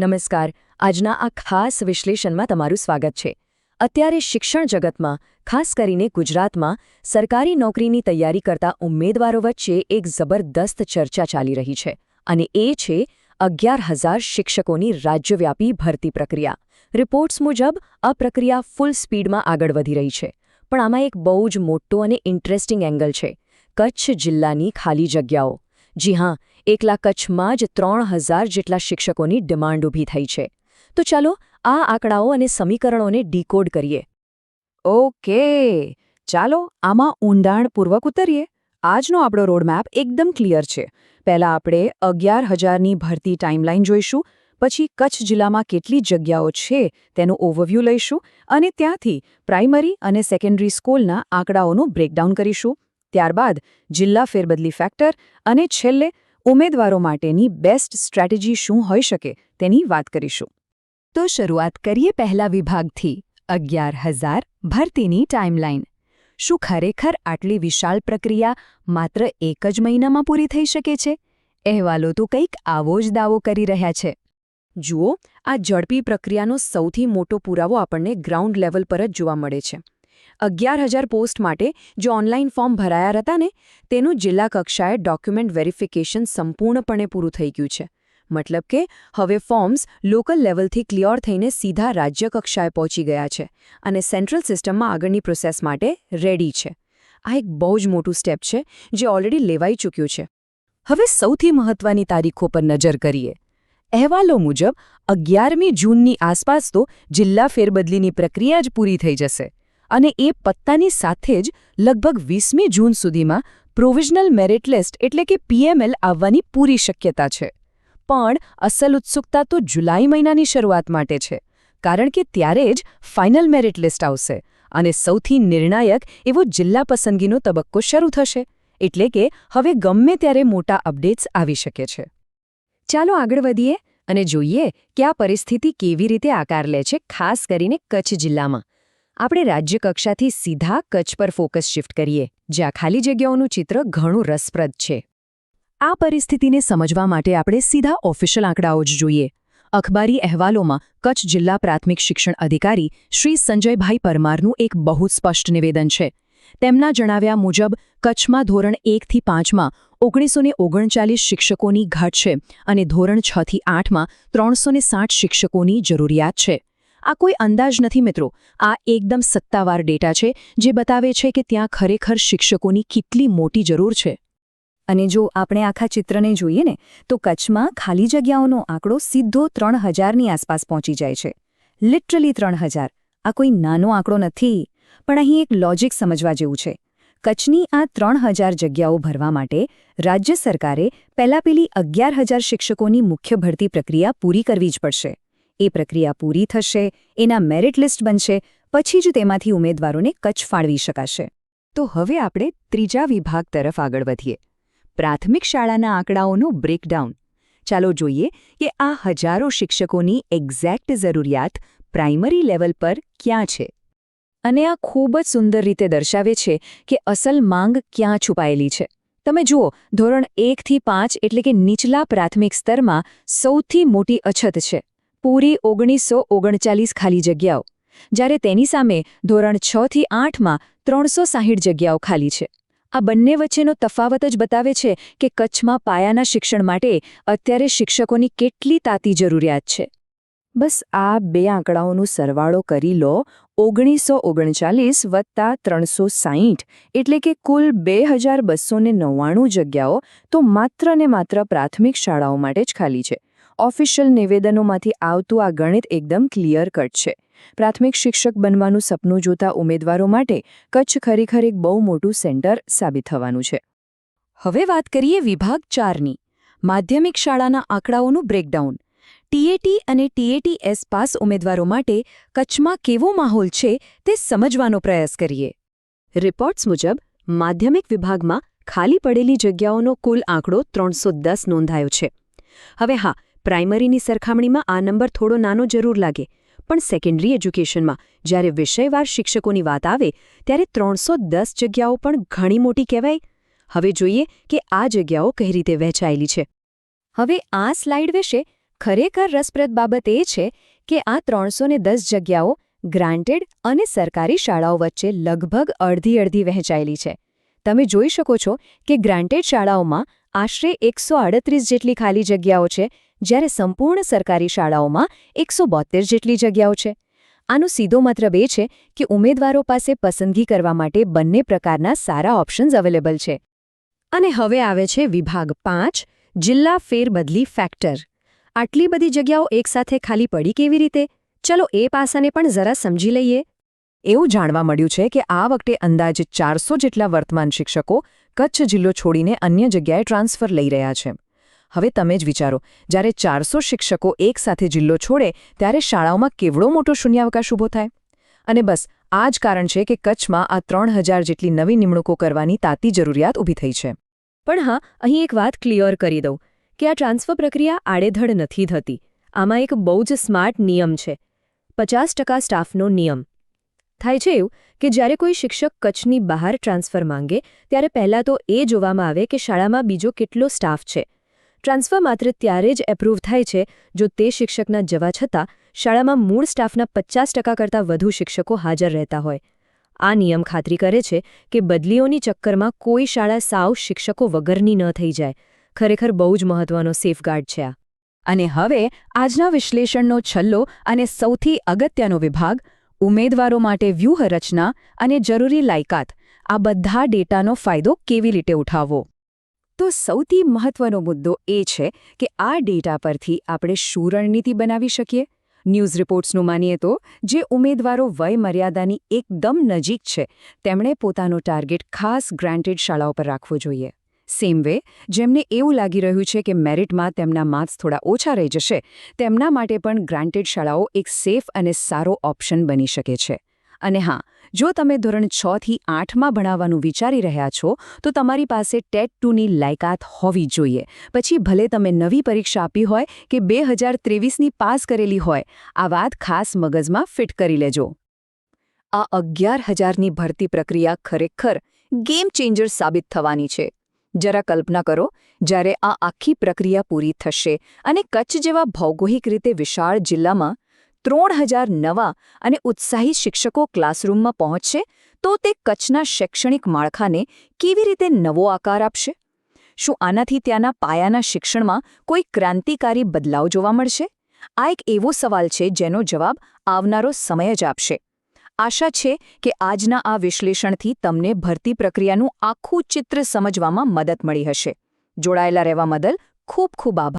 નમસ્કાર. આજના આ ખાસ વિશ્લેષણમાં તમારું સ્વાગત છે. અત્યારે શિક્ષણ જગતમાં, ખાસ કરીને ગુજરાતમાં, સરકારી નોકરીની તૈયારી કરતા ઉમેદવારો વચ્ચે એક જબરદસ્ત ચર્ચા ચાલી રહી છે, અને એ છે 11,000 શિક્ષકોની રાજ્યવ્યાપી ભરતી પ્રક્રિયા. રિપોર્ટ્સ મુજબ આ પ્રક્રિયા ફૂલ સ્પીડમાં આગળ વધી રહી છે. પણ આમાં એક બહુ જ મોટો અને ઇન્ટરેસ્ટિંગ એંગલ છે: કચ્છ જિલ્લાની ખાલી જગ્યાઓ. જી હા, એકલા કચ્છમાં જ 3,000 જેટલા શિક્ષકોની ડિમાન્ડ ઊભી થઈ છે. તો ચાલો આ આંકડાઓ અને સમીકરણોને ડીકોડ કરીએ. ઓકે, ચાલો આમાં ઊંડાણપૂર્વક ઉતરીએ. આજનો આપણો રોડમેપ એકદમ ક્લિયર છે. પહેલાં આપણે 11,000ની ભરતી ટાઈમલાઈન જોઈશું, પછી કચ્છ જિલ્લામાં કેટલી જગ્યાઓ છે તેનું ઓવરવ્યૂ લઈશું, અને ત્યાંથી પ્રાઇમરી અને સેકન્ડરી સ્કૂલના આંકડાઓનું બ્રેકડાઉન કરીશું. ત્યારબાદ જિલ્લા ફેરબદલી ફેક્ટર અને છેલ્લે ઉમેદવારો માટેની બેસ્ટ સ્ટ્રેટેજી શું હોઈ શકે તેની વાત કરીશું. તો શરૂઆત કરીએ પહેલા વિભાગથી: 11,000 ભરતીની ટાઈમલાઈન. શું ખરેખર આટલી વિશાળ પ્રક્રિયા માત્ર એક જ મહિનામાં પૂરી થઈ શકે છે? અહેવાલો તો કંઈક આવો જ દાવો કરી રહ્યા છે. જુઓ, આ ઝડપી પ્રક્રિયાનો સૌથી મોટો પુરાવો આપણને ગ્રાઉન્ડ લેવલ પર જ જોવા મળે છે. 11,000 પોસ્ટ માટે જે ઓનલાઈન ફોર્મ ભરાયા હતા ને, તેનું જિલ્લા કક્ષાએ ડોક્યુમેન્ટ વેરિફિકેશન સંપૂર્ણપણે પૂરું થઈ ગયું છે. મતલબ કે હવે ફોર્મ્સ લોકલ લેવલથી ક્લિયર થઈને સીધા રાજ્ય કક્ષાએ પહોંચી ગયા છે અને સેન્ટ્રલ સિસ્ટમમાં આગળની પ્રોસેસ માટે રેડી છે. આ એક બહુ જ મોટું સ્ટેપ છે જે ઓલરેડી લેવાઈ ચૂક્યું છે. હવે સૌથી મહત્વની તારીખો પર નજર કરીએ. અહેવાલો મુજબ 11મી જૂનની આસપાસ તો જિલ્લા ફેરબદલીની પ્રક્રિયા જ પૂરી થઈ જશે, અને એ પત્તાની સાથે જ લગભગ 20મી જૂન સુધીમાં પ્રોવિઝનલ મેરિટ લિસ્ટ એટલે કે PML આવવાની પૂરી શક્યતા છે. પણ અસલ ઉત્સુકતા તો જુલાઈ મહિનાની શરૂઆત માટે છે, કારણ કે ત્યારે જ ફાઇનલ મેરિટ લિસ્ટ આવશે અને સૌથી નિર્ણાયક એવો જિલ્લા પસંદગીનો તબક્કો શરૂ થશે. એટલે કે હવે ગમે ત્યારે મોટા અપડેટ્સ આવી શકે છે. ચાલો આગળ વધીએ અને જોઈએ કે આ પરિસ્થિતિ કેવી રીતે આકાર લે છે, ખાસ કરીને કચ્છ જિલ્લામાં. આપણે રાજ્ય કક્ષાથી સીધા કચ્છ પર ફોકસ શિફ્ટ કરીએ, જ્યાં ખાલી જગ્યાઓનું ચિત્ર ઘણું રસપ્રદ છે. આ પરિસ્થિતિને સમજવા માટે આપણે સીધા ઓફિશિયલ આંકડાઓ જ જોઈએ. અખબારી અહેવાલોમાં કચ્છ જિલ્લા પ્રાથમિક શિક્ષણ અધિકારી શ્રી સંજયભાઈ પરમારનું એક બહુ સ્પષ્ટ નિવેદન છે. તેમના જણાવ્યા મુજબ કચ્છમાં ધોરણ 1થી 5માં 1939 શિક્ષકોની ઘટ છે અને ધોરણ 6થી 8માં 360 શિક્ષકોની જરૂરિયાત છે. આ કોઈ અંદાજ નથી મિત્રો, આ એકદમ સત્તાવાર ડેટા છે જે બતાવે છે કે ત્યાં ખરેખર શિક્ષકોની કેટલી મોટી જરૂર છે. અને જો આપણે આખા ચિત્રને જોઈએ ને, તો કચ્છમાં ખાલી જગ્યાઓનો આંકડો સીધો 3,000ની આસપાસ પહોંચી જાય છે. લિટરલી 3,000. આ કોઈ નાનો આંકડો નથી. પણ અહીં એક લોજિક સમજવા જેવું છે. કચ્છની આ 3,000 જગ્યાઓ ભરવા માટે રાજ્ય સરકારે પહેલા પેલી 11,000 શિક્ષકોની મુખ્ય ભરતી પ્રક્રિયા પૂરી કરવી જ પડશે. એ પ્રક્રિયા પૂરી થશે, એના મેરિટ લિસ્ટ બનશે, પછી જ તેમાંથી ઉમેદવારોને કચ્છ ફાળવી શકાશે. તો હવે આપણે ત્રીજા વિભાગ તરફ આગળ વધીએ: પ્રાથમિક શાળાના આંકડાઓનું બ્રેકડાઉન. ચાલો જોઈએ કે આ હજારો શિક્ષકોની એક્ઝેક્ટ જરૂરિયાત પ્રાઇમરી લેવલ પર ક્યાં છે. અને આ ખૂબ જ સુંદર રીતે દર્શાવે છે કે અસલ માંગ ક્યાં છુપાયેલી છે. તમે જુઓ, ધોરણ 1થી 5 એટલે કે નીચલા પ્રાથમિક સ્તરમાં સૌથી મોટી અછત છે, પૂરી 1939 ખાલી જગ્યાઓ, જ્યારે તેની સામે ધોરણ 6થી 8માં 360 જગ્યાઓ ખાલી છે. આ બંને વચ્ચેનો તફાવત જ બતાવે છે કે કચ્છમાં પાયાના શિક્ષણ માટે અત્યારે શિક્ષકોની કેટલી તાતી જરૂરિયાત છે. બસ આ બે આંકડાઓનો સરવાળો કરી લો, 1939 વત્તા 360 એટલે કે કુલ 2,299 જગ્યાઓ તો માત્ર ને માત્ર પ્રાથમિક શાળાઓ માટે જ ખાલી છે. ઓફિશિયલ નિવેદનોમાંથી આવતું આ ગણિત એકદમ ક્લિયર કટ છે. પ્રાથમિક શિક્ષક બનવાનું સપનું જોતા ઉમેદવારો માટે કચ્છ ખરેખર એક બહુ મોટું સેન્ટર સાબિત થવાનું છે. હવે વાત કરીએ વિભાગ 4ની: માધ્યમિક શાળાના આંકડાઓનું બ્રેકડાઉન. TAT અને TAT-S પાસ ઉમેદવારો માટે કચ્છમાં કેવો માહોલ છે તે સમજવાનો પ્રયાસ કરીએ. રિપોર્ટ્સ મુજબ માધ્યમિક વિભાગમાં ખાલી પડેલી જગ્યાઓનો કુલ આંકડો 310 નોંધાયો છે. હવે હા, પ્રાઇમરીની સરખામણીમાં આ નંબર થોડો નાનો જરૂર લાગે, પણ સેકન્ડરી એજ્યુકેશનમાં જ્યારે વિષયવાર શિક્ષકોની વાત આવે ત્યારે 310 જગ્યાઓ પણ ઘણી મોટી કહેવાય. હવે જોઈએ કે આ જગ્યાઓ કઈ રીતે વહેંચાયેલી છે. હવે આ સ્લાઇડ વિશે ખરેખર રસપ્રદ બાબત એ છે કે આ 310 જગ્યાઓ ગ્રાન્ટેડ અને સરકારી શાળાઓ વચ્ચે લગભગ અડધી વહેંચાયેલી છે. તમે જોઈ શકો છો કે ગ્રાન્ટેડ શાળાઓમાં આશરે 138 જેટલી ખાલી જગ્યાઓ છે, જ્યારે સંપૂર્ણ સરકારી શાળાઓમાં 172 જેટલી જગ્યાઓ છે. આનો સીધો મતલબ એ છે કે ઉમેદવારો પાસે પસંદગી કરવા માટે બંને પ્રકારના સારા ઓપ્શન્સ અવેલેબલ છે. અને હવે આવે છે વિભાગ 5, જિલ્લા ફેરબદલી ફેક્ટર. આટલી બધી જગ્યાઓ એકસાથે ખાલી પડી કેવી રીતે? ચલો એ પાસાને પણ જરા સમજી લઈએ. એવું જાણવા મળ્યું છે કે આ વખતે અંદાજે 400 જેટલા વર્તમાન શિક્ષકો કચ્છ જિલ્લો છોડીને અન્ય જગ્યાએ ટ્રાન્સફર લઈ રહ્યા છે. હવે તમે જ વિચારો, જ્યારે 400 શિક્ષકો એકસાથે જિલ્લો છોડે ત્યારે શાળાઓમાં કેવડો મોટો શૂન્યાવકાશ ઊભો થાય. અને બસ આ જ કારણ છે કે કચ્છમાં આ 3000 જેટલી નવી નિમણૂકો કરવાની તાતી જરૂરિયાત ઊભી થઈ છે. પણ હા, અહીં એક વાત ક્લિયર કરી દઉં કે આ ટ્રાન્સફર પ્રક્રિયા આડેધડ નથી થતી. આમાં એક બહુ જ સ્માર્ટ નિયમ છે, 50% સ્ટાફનો નિયમ. થાય છે એવું કે જ્યારે કોઈ શિક્ષક કચ્છની બહાર ટ્રાન્સફર માંગે ત્યારે પહેલાં તો એ જોવામાં આવે કે શાળામાં બીજો કેટલો સ્ટાફ છે. ટ્રાન્સફર માત્ર ત્યારે જ એપ્રૂવ થાય છે જો તે શિક્ષકના જવા છતાં શાળામાં મૂળ સ્ટાફના 50% કરતાં વધુ શિક્ષકો હાજર રહેતા હોય. આ નિયમ ખાતરી કરે છે કે બદલીઓની ચક્કરમાં કોઈ શાળા સાવ શિક્ષકો વગરની ન થઈ જાય. ખરેખર બહુ જ મહત્વનો સેફગાર્ડ છે આ. અને હવે આજના વિશ્લેષણનો છેલ્લો અને સૌથી અગત્યનો વિભાગ, ઉમેદવારો માટે વ્યૂહરચના અને જરૂરી લાયકાત. આ બધા ડેટાનો ફાયદો કેવી રીતે ઉઠાવવો? તો સૌથી મહત્વનો મુદ્દો એ છે કે આ ડેટા પરથી આપણે શું રણનીતિ બનાવી શકીએ. ન્યૂઝ રિપોર્ટ્સનું માનીએ તો જે ઉમેદવારો વય મર્યાદાની એકદમ નજીક છે તેમણે પોતાનો ટાર્ગેટ ખાસ ગ્રાન્ટેડ શાળાઓ પર રાખવો જોઈએ. સેમ વે, જેમને એવું લાગી રહ્યું છે કે મેરિટમાં તેમના માર્ક્સ થોડા ઓછા રહી જશે, તેમના માટે પણ ગ્રાન્ટેડ શાળાઓ એક સેફ અને સારો ઓપ્શન બની શકે છે. અને હા, જો તમે ધોરણ 6 થી 8માં ભણાવવાનું વિચારી રહ્યા છો તો તમારી પાસે ટેટ 2ની લાયકાત હોવી જોઈએ. પછી ભલે તમે નવી પરીક્ષા આપી હોય કે 2023ની પાસ કરેલી હોય, આ વાત ખાસ મગજમાં ફિટ કરી લેજો. આ 11,000ની ભરતી પ્રક્રિયા ખરેખર ગેમ ચેન્જર સાબિત થવાની છે. જરા કલ્પના કરો, જ્યારે આ આખી પ્રક્રિયા પૂરી થશે અને કચ્છ જેવા ભૌગોલિક રીતે વિશાળ જિલ્લામાં 3000 નવા અને ઉત્સાહી શિક્ષકો ક્લાસરૂમમાં પહોંચશે તો તે કચ્છના શૈક્ષણિક માળખાને કેવી રીતે નવો આકાર આપશે? શું આનાથી ત્યાંના પાયાના શિક્ષણમાં કોઈ ક્રાંતિકારી બદલાવ જોવા મળશે? આ એક એવો સવાલ છે જેનો જવાબ આવનારો સમય જ આપશે. આશા છે કે આજના આ વિશ્લેષણથી તમને ભરતી પ્રક્રિયાનું આખું ચિત્ર સમજવામાં મદદ મળી હશે. જોડાયેલા રહેવા બદલ ખૂબ ખૂબ આભાર.